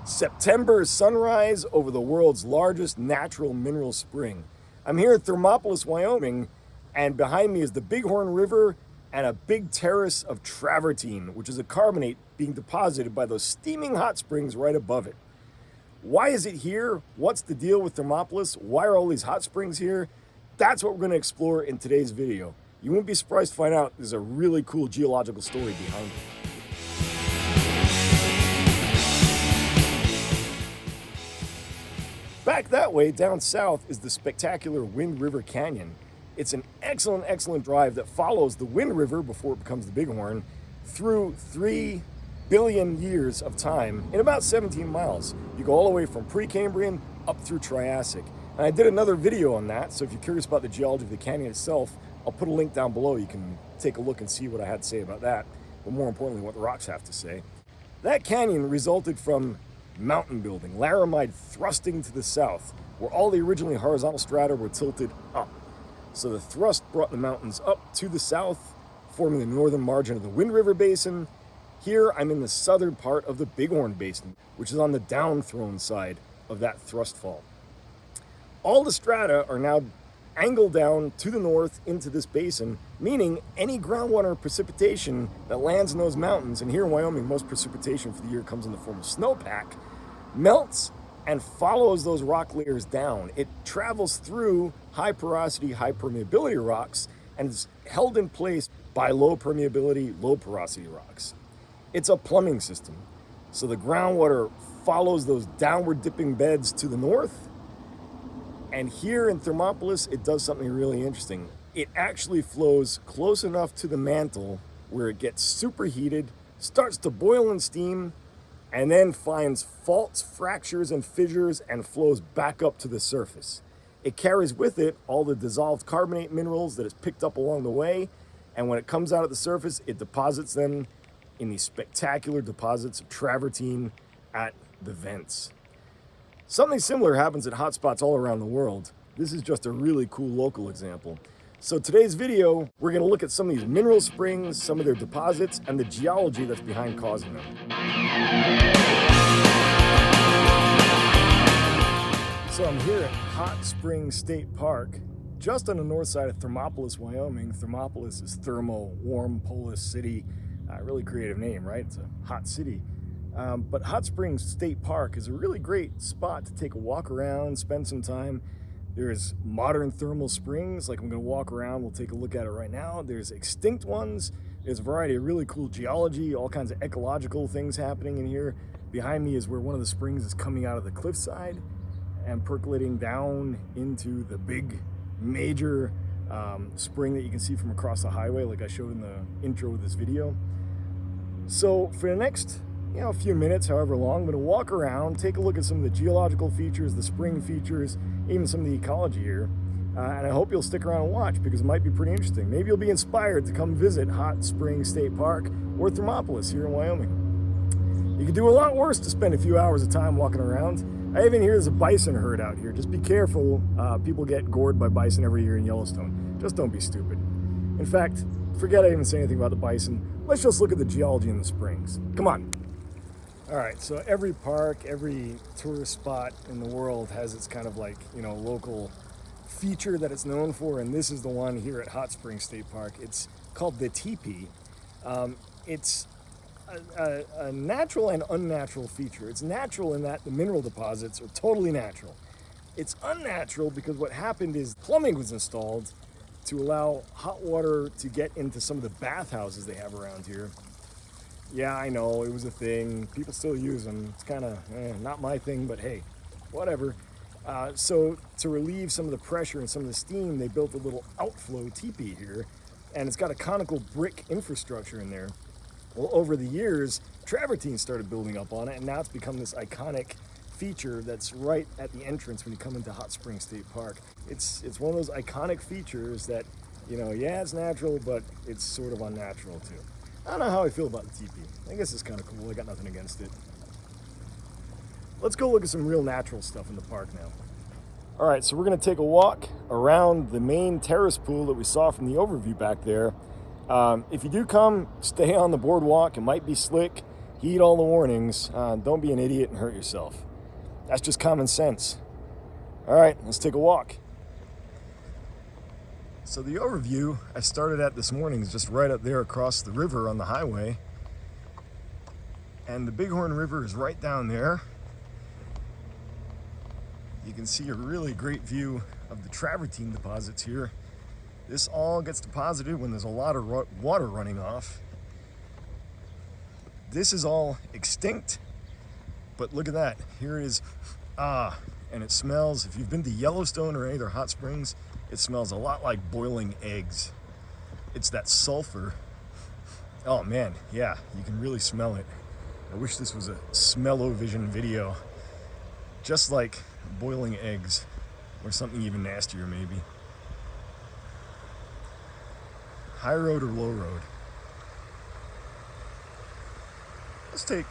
September sunrise over the world's largest natural mineral spring. I'm here at Thermopolis, Wyoming, and behind me is the Bighorn River and a big terrace of travertine, which is a carbonate being deposited by those steaming hot springs right above it. Why is it here? What's the deal with Thermopolis? Why are all these hot springs here? That's what we're going to explore in today's video. You won't be surprised to find out there's a really cool geological story behind it. Back that way, down south, is the spectacular Wind River Canyon. It's an excellent drive that follows the Wind River before it becomes the Bighorn through 3 billion years of time in about 17 miles. You go all the way from Precambrian up through Triassic. And I did another video on that, so if you're curious about the geology of the canyon itself, I'll put a link down below. You can take a look and see what I had to say about that, but more importantly, what the rocks have to say. That canyon resulted from mountain building, laramide thrusting to the south, where all the originally horizontal strata were tilted up. So the thrust brought the mountains up to the south, forming the northern margin of the Wind River Basin. Here I'm in the southern part of the Bighorn Basin, which is on the down-thrown side of that thrust fault. All the strata are now angled down to the north into this basin, meaning any groundwater precipitation that lands in those mountains, and here in Wyoming most precipitation for the year comes in the form of snowpack, melts and follows those rock layers down. It travels through high porosity, high permeability rocks and is held in place by low permeability, low porosity rocks. It's a plumbing system. So the groundwater follows those downward dipping beds to the north. And here in Thermopolis, it does something really interesting. It actually flows close enough to the mantle where it gets superheated, starts to boil and steam, and then finds faults, fractures, and fissures and flows back up to the surface. It carries with it all the dissolved carbonate minerals that it's picked up along the way, and when it comes out at the surface, it deposits them in these spectacular deposits of travertine at the vents. Something similar happens at hotspots all around the world. This is just a really cool local example. So today's video, we're going to look at some of these mineral springs, some of their deposits, and the geology that's behind causing them. So I'm here at Hot Springs State Park, just on the north side of Thermopolis, Wyoming. Thermopolis is thermo, warm, polis city. Really creative name, right? It's a hot city. But Hot Springs State Park is a really great spot to take a walk around, spend some time. There's modern thermal springs, like I'm gonna walk around, we'll take a look at it right now. There's extinct ones. There's a variety of really cool geology, all kinds of ecological things happening in here. Behind me is where one of the springs is coming out of the cliffside and percolating down into the big, major spring that you can see from across the highway, like I showed in the intro of this video. So for the next a few minutes, however long, I'm going to walk around, take a look at some of the geological features, the spring features, even some of the ecology here. And I hope you'll stick around and watch because it might be pretty interesting. Maybe you'll be inspired to come visit Hot Springs State Park or Thermopolis here in Wyoming. You could do a lot worse to spend a few hours of time walking around. I even hear there's a bison herd out here. Just be careful. People get gored by bison every year in Yellowstone. Just don't be stupid. In fact, forget I even say anything about the bison. Let's just look at the geology in the springs. Come on. All right, so every park, every tourist spot in the world has its kind of like, local feature that it's known for, and this is the one here at Hot Springs State Park. It's called the Tepee. It's a natural and unnatural feature. It's natural in that the mineral deposits are totally natural. It's unnatural because what happened is plumbing was installed to allow hot water to get into some of the bathhouses they have around here. Yeah, I know, it was a thing. People still use them. It's kind of not my thing, but hey, whatever. So to relieve some of the pressure and some of the steam, they built a little outflow teepee here, and it's got a conical brick infrastructure in there. Well, over the years, travertine started building up on it, and now it's become this iconic feature that's right at the entrance when you come into Hot Springs State Park. It's one of those iconic features that, yeah, it's natural, but it's sort of unnatural too. I don't know how I feel about the teepee. I guess it's kind of cool. I got nothing against it. Let's go look at some real natural stuff in the park now. All right, so we're going to take a walk around the main terrace pool that we saw from the overview back there. If you do come, stay on the boardwalk. It might be slick. Heed all the warnings. Don't be an idiot and hurt yourself. That's just common sense. All right, let's take a walk. So the overview I started at this morning is just right up there across the river on the highway. And the Bighorn River is right down there. You can see a really great view of the travertine deposits here. This all gets deposited when there's a lot of water running off. This is all extinct, but look at that. Here it is. And it smells, if you've been to Yellowstone or any other hot springs, it smells a lot like boiling eggs. It's that sulfur. Oh man, yeah, you can really smell it. I wish this was a smell-o-vision video. Just like boiling eggs, or something even nastier maybe. High road or low road? Let's take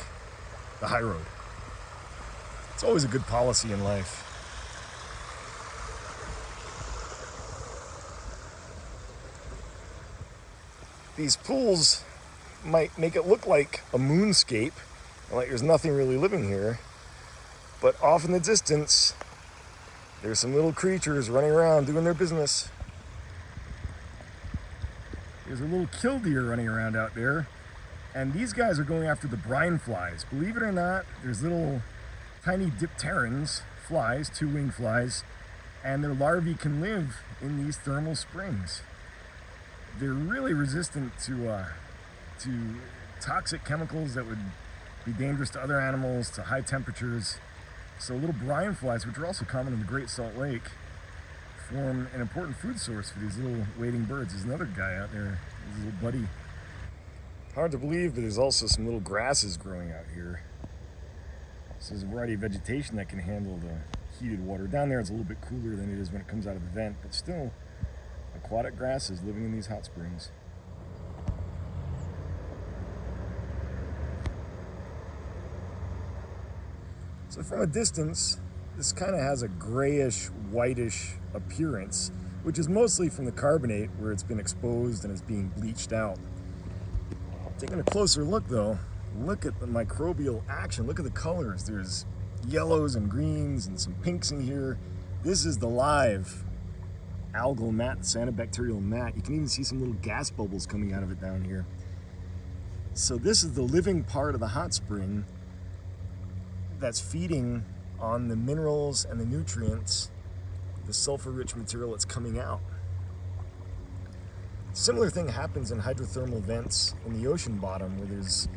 the high road. It's always a good policy in life. These pools might make it look like a moonscape, like there's nothing really living here, but off in the distance, there's some little creatures running around doing their business. There's a little killdeer running around out there, and these guys are going after the brine flies. Believe it or not, there's little tiny dipterans, flies, two-winged flies, and their larvae can live in these thermal springs. They're really resistant to toxic chemicals that would be dangerous to other animals, to high temperatures. So little brine flies, which are also common in the Great Salt Lake, form an important food source for these little wading birds. There's another guy out there, his little buddy. Hard to believe, but there's also some little grasses growing out here. So there's a variety of vegetation that can handle the heated water. Down there it's a little bit cooler than it is when it comes out of the vent, but still aquatic grasses living in these hot springs. So from a distance, this kind of has a grayish, whitish appearance, which is mostly from the carbonate where it's been exposed and is being bleached out. Taking a closer look though, look at the microbial action. Look at the colors. There's yellows and greens and some pinks in here. This is the live algal mat, cyanobacterial mat. You can even see some little gas bubbles coming out of it down here. So this is the living part of the hot spring that's feeding on the minerals and the nutrients, the sulfur-rich material that's coming out. Similar thing happens in hydrothermal vents in the ocean bottom, where there's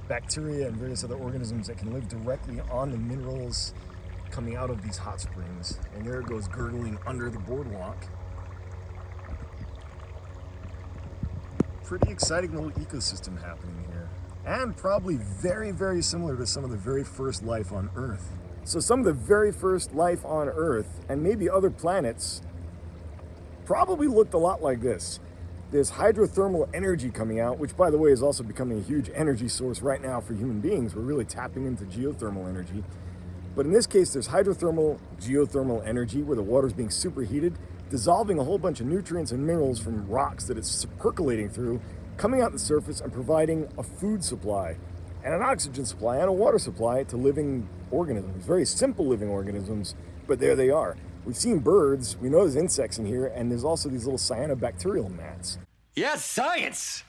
bacteria and various other organisms that can live directly on the minerals coming out of these hot springs. And there it goes gurgling under the boardwalk. Pretty exciting little ecosystem happening here. And probably very, very similar to some of the very first life on Earth. So some of the very first life on Earth, and maybe other planets, probably looked a lot like this. There's hydrothermal energy coming out, which by the way is also becoming a huge energy source right now for human beings. We're really tapping into geothermal energy. But in this case, there's hydrothermal, geothermal energy where the water's being superheated, dissolving a whole bunch of nutrients and minerals from rocks that it's percolating through, coming out the surface and providing a food supply and an oxygen supply and a water supply to living organisms. Very simple living organisms, but there they are. We've seen birds, we know there's insects in here, and there's also these little cyanobacterial mats. Yes, science!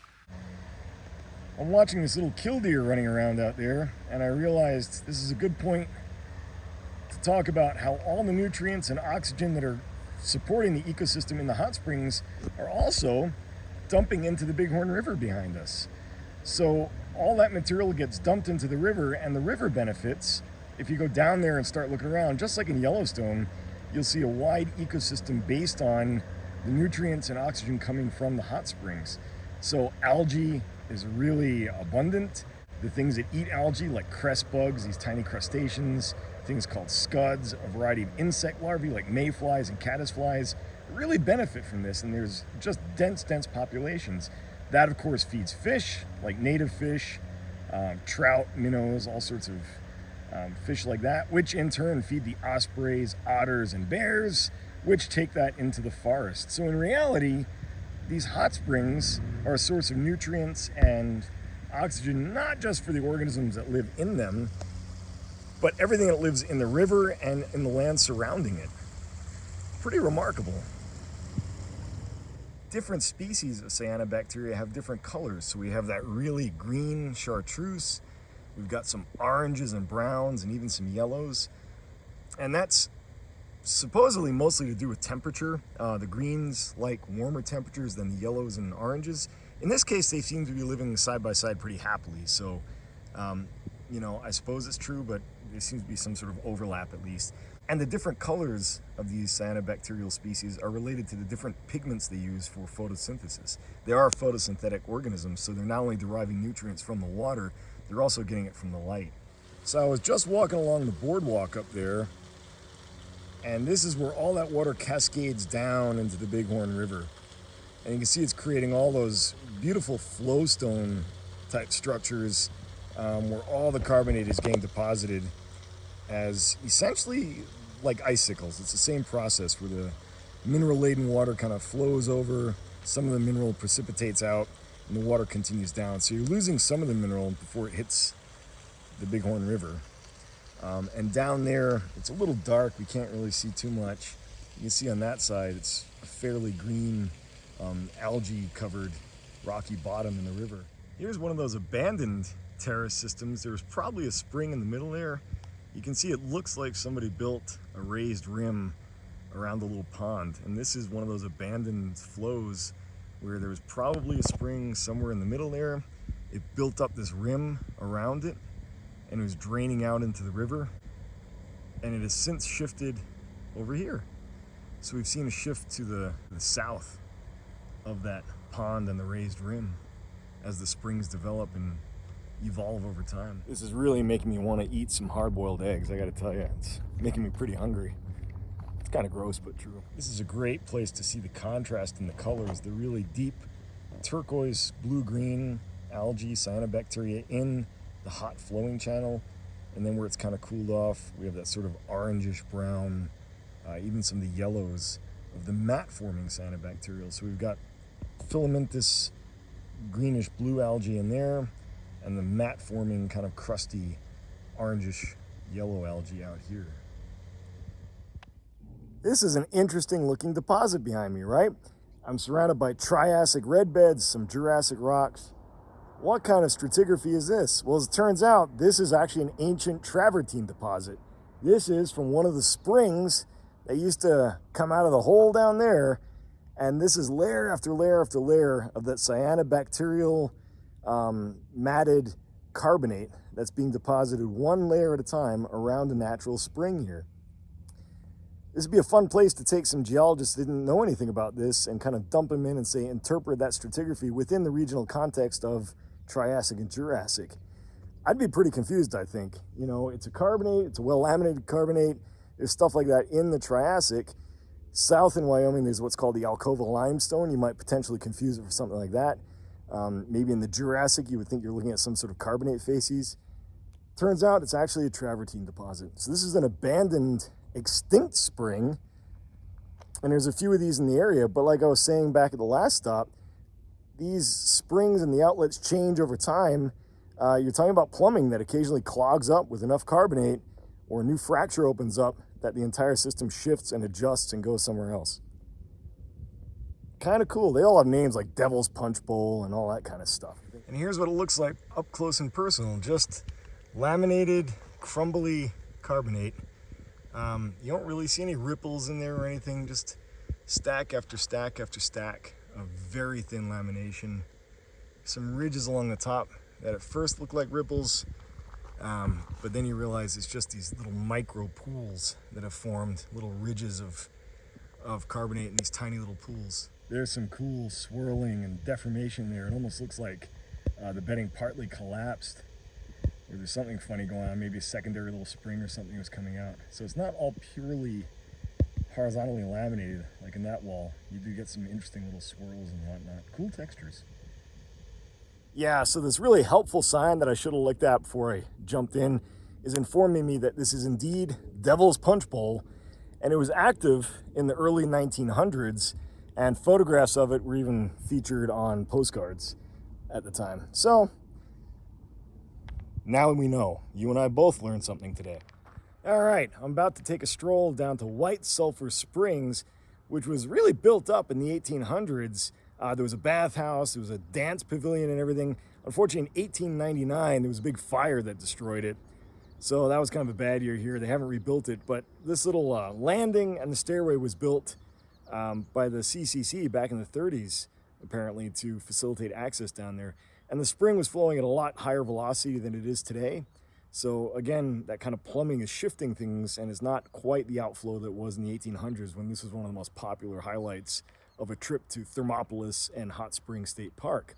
I'm watching this little killdeer running around out there, and I realized this is a good point to talk about how all the nutrients and oxygen that are supporting the ecosystem in the hot springs are also dumping into the Bighorn River behind us. So all that material gets dumped into the river, and the river benefits. If you go down there and start looking around, just like in Yellowstone, you'll see a wide ecosystem based on the nutrients and oxygen coming from the hot springs. So algae is really abundant. The things that eat algae, like crest bugs, these tiny crustaceans, things called scuds, a variety of insect larvae like mayflies and caddisflies, really benefit from this, and there's just dense populations. That of course feeds fish, like native fish, trout, minnows, all sorts of fish like that, which in turn feed the ospreys, otters, and bears, which take that into the forest. So in reality, these hot springs are a source of nutrients and oxygen not just for the organisms that live in them, but everything that lives in the river and in the land surrounding it. Pretty remarkable. Different species of cyanobacteria have different colors. So we have that really green chartreuse, we've got some oranges and browns and even some yellows. And that's supposedly mostly to do with temperature. The greens like warmer temperatures than the yellows and oranges. In this case, they seem to be living side by side pretty happily. So, you know, I suppose it's true, but there seems to be some sort of overlap at least. And the different colors of these cyanobacterial species are related to the different pigments they use for photosynthesis. They are photosynthetic organisms, so they're not only deriving nutrients from the water, they're also getting it from the light. So I was just walking along the boardwalk up there, and this is where all that water cascades down into the Bighorn River. And you can see it's creating all those beautiful flowstone type structures where all the carbonate is getting deposited as essentially like icicles. It's the same process where the mineral-laden water kind of flows over, some of the mineral precipitates out, and the water continues down. So you're losing some of the mineral before it hits the Bighorn River. And down there, it's a little dark. We can't really see too much. You can see on that side, it's a fairly green, algae-covered rocky bottom in the river. Here's one of those abandoned terrace systems. There's probably a spring in the middle there. You can see it looks like somebody built a raised rim around the little pond. And this is one of those abandoned flows where there was probably a spring somewhere in the middle there. It built up this rim around it and it was draining out into the river. And it has since shifted over here. So we've seen a shift to the south of that pond and the raised rim as the springs develop and evolve over time. This is really making me want to eat some hard-boiled eggs, I gotta tell you. It's making me pretty hungry. It's kind of gross, but true. This is a great place to see the contrast in the colors. The really deep turquoise, blue-green algae, cyanobacteria in the hot flowing channel. And then where it's kind of cooled off, we have that sort of orangish brown, even some of the yellows of the mat-forming cyanobacterial. So we've got filamentous greenish blue algae in there, and the mat-forming kind of crusty orangish yellow algae out here. This is an interesting looking deposit behind me, right? I'm surrounded by Triassic red beds, some Jurassic rocks. What kind of stratigraphy is this? Well, as it turns out, this is actually an ancient travertine deposit. This is from one of the springs that used to come out of the hole down there, and this is layer after layer after layer of that cyanobacterial matted carbonate that's being deposited one layer at a time around a natural spring here. This would be a fun place to take some geologists that didn't know anything about this and kind of dump them in and say, interpret that stratigraphy within the regional context of Triassic and Jurassic. I'd be pretty confused, I think. You know, it's a carbonate, it's a well-laminated carbonate. There's stuff like that in the Triassic. South in Wyoming, there's what's called the Alcova limestone. You might potentially confuse it for something like that. Maybe in the Jurassic, you would think you're looking at some sort of carbonate facies. Turns out it's actually a travertine deposit. So this is an abandoned, extinct spring. And there's a few of these in the area, but like I was saying back at the last stop, these springs and the outlets change over time. You're talking about plumbing that occasionally clogs up with enough carbonate, or a new fracture opens up that the entire system shifts and adjusts and goes somewhere else. Kind of cool. They all have names like Devil's Punch Bowl and all that kind of stuff. And here's what it looks like up close and personal. Just laminated, crumbly carbonate. You don't really see any ripples in there or anything, just stack after stack after stack of very thin lamination. Some ridges along the top that at first look like ripples, but then you realize it's just these little micro pools that have formed, little ridges of carbonate in these tiny little pools. There's some cool swirling and deformation there. It almost looks like the bedding partly collapsed, or there's something funny going on, maybe a secondary little spring or something was coming out. So it's not all purely horizontally laminated like in that wall. You do get some interesting little swirls and whatnot. Cool textures. Yeah, so this really helpful sign that I should have looked at before I jumped in is informing me that this is indeed Devil's Punch Bowl, and it was active in the early 1900s, and photographs of it were even featured on postcards at the time. So Now we know. You and I both learned something today. All right, I'm about to take a stroll down to White Sulfur Springs, which was really built up in the 1800s. There was a bathhouse, there was a dance pavilion and everything. Unfortunately, in 1899, there was a big fire that destroyed it. So that was kind of a bad year here. They haven't rebuilt it, but this little landing and the stairway was built by the CCC back in the 30s, apparently, to facilitate access down there. And the spring was flowing at a lot higher velocity than it is today. So again, that kind of plumbing is shifting things and is not quite the outflow that was in the 1800s when this was one of the most popular highlights of a trip to Thermopolis and Hot Springs State Park.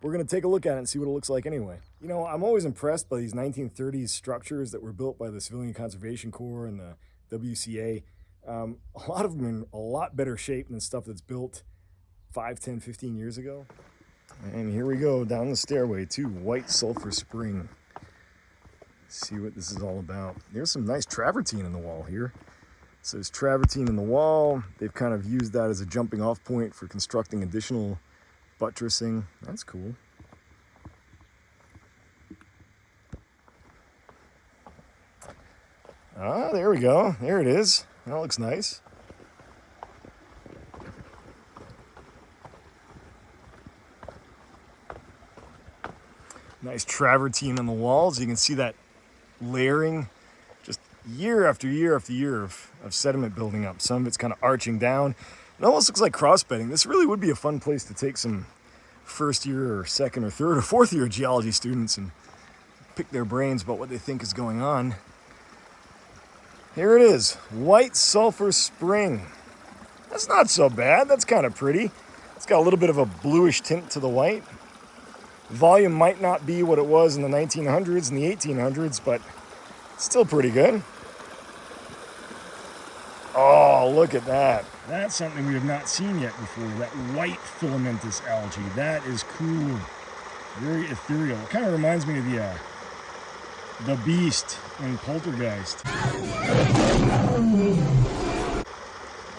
We're going to take a look at it and see what it looks like anyway. You know, I'm always impressed by these 1930s structures that were built by the Civilian Conservation Corps and the WCA. A lot of them in a lot better shape than stuff that's built 5, 10, 15 years ago. And here we go down the stairway to White Sulfur Spring. See what this is all about. There's some nice travertine in the wall here. So there's travertine in the wall. They've kind of used that as a jumping off point for constructing additional buttressing. That's cool. Ah, there we go. There it is. That looks nice. Nice travertine on the walls. You can see that layering, just year after year after year of sediment building up. Some of it's kind of arching down. It almost looks like cross bedding. This really would be a fun place to take some first year or second or third or fourth year geology students and pick their brains about what they think is going on. Here it is, White Sulfur Spring. That's not so bad. That's kind of pretty. It's got a little bit of a bluish tint to the white. Volume might not be what it was in the 1900s and the 1800s, but still pretty good. Oh, look at that. That's something we have not seen yet before, that white filamentous algae. That is cool. Very ethereal. It kind of reminds me of the beast in Poltergeist.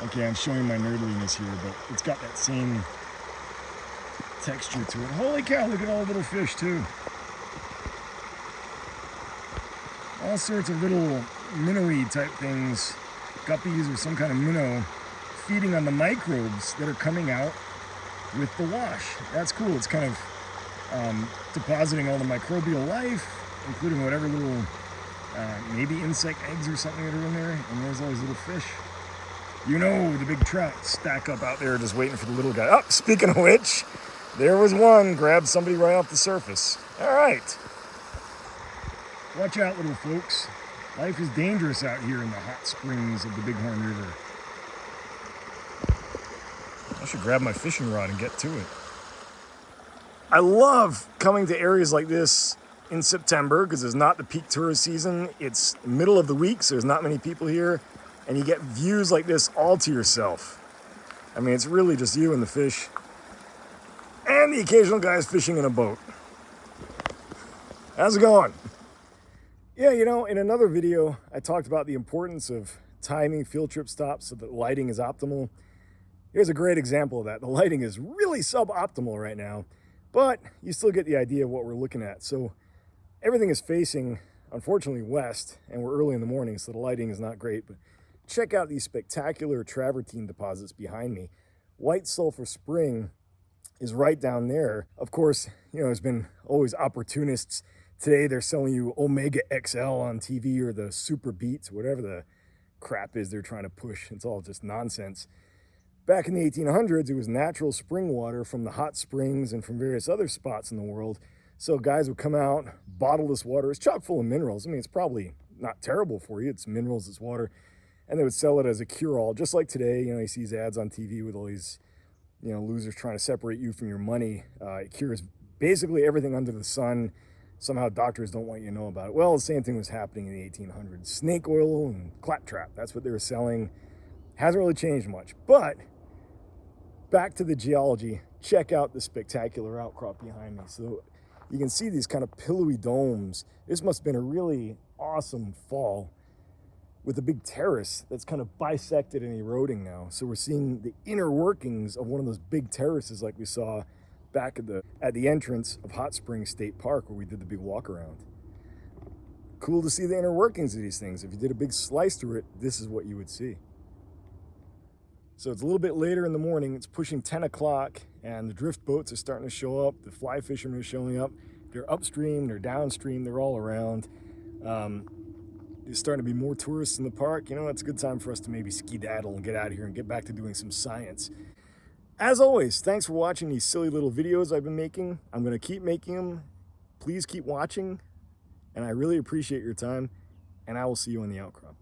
Okay, I'm showing my nerdliness here, but it's got that same texture to it. Holy cow, look at all the little fish too. All sorts of little minnowy type things, guppies or some kind of minnow, feeding on the microbes that are coming out with the wash. That's cool. It's kind of depositing all the microbial life, including whatever little maybe insect eggs or something that are in there, and there's all these little fish. You know, the big trout stack up out there just waiting for the little guy. Oh, speaking of which, there was one, grabbed somebody right off the surface. All right. Watch out, little folks. Life is dangerous out here in the hot springs of the Bighorn River. I should grab my fishing rod and get to it. I love coming to areas like this in September because it's not the peak tourist season. It's middle of the week, so there's not many people here. And you get views like this all to yourself. I mean, it's really just you and the fish. And the occasional guys fishing in a boat. How's it going? Yeah, you know, in another video, I talked about the importance of timing field trip stops so that lighting is optimal. Here's a great example of that. The lighting is really suboptimal right now, but you still get the idea of what we're looking at. So everything is facing, unfortunately, west, and we're early in the morning, so the lighting is not great. But check out these spectacular travertine deposits behind me. White Sulfur Spring is right down there. Of course, you know, there's been always opportunists. Today they're selling you Omega XL on TV or the Super Beats, whatever the crap is they're trying to push. It's all just nonsense. Back in the 1800s, it was natural spring water from the hot springs and from various other spots in the world. So guys would come out, bottle this water. It's chock full of minerals. I mean, it's probably not terrible for you. It's minerals, it's water. And they would sell it as a cure-all, just like today. You know, you see these ads on TV with all these, you know, losers trying to separate you from your money. It cures basically everything under the sun. Somehow doctors don't want you to know about it. Well, the same thing was happening in the 1800s. Snake oil and claptrap, that's what they were selling. Hasn't really changed much. But back to the geology, check out the spectacular outcrop behind me. So you can see these kind of pillowy domes. This must have been a really awesome fall with a big terrace that's kind of bisected and eroding now. So we're seeing the inner workings of one of those big terraces like we saw back at the entrance of Hot Springs State Park where we did the big walk around. Cool to see the inner workings of these things. If you did a big slice through it, this is what you would see. So it's a little bit later in the morning, it's pushing 10 o'clock, and the drift boats are starting to show up, the fly fishermen are showing up. They're upstream, they're downstream, they're all around. There's starting to be more tourists in the park. You know, it's a good time for us to maybe skedaddle and get out of here and get back to doing some science. As always, thanks for watching these silly little videos I've been making. I'm gonna keep making them. Please keep watching, and I really appreciate your time, and I will see you on the outcrop.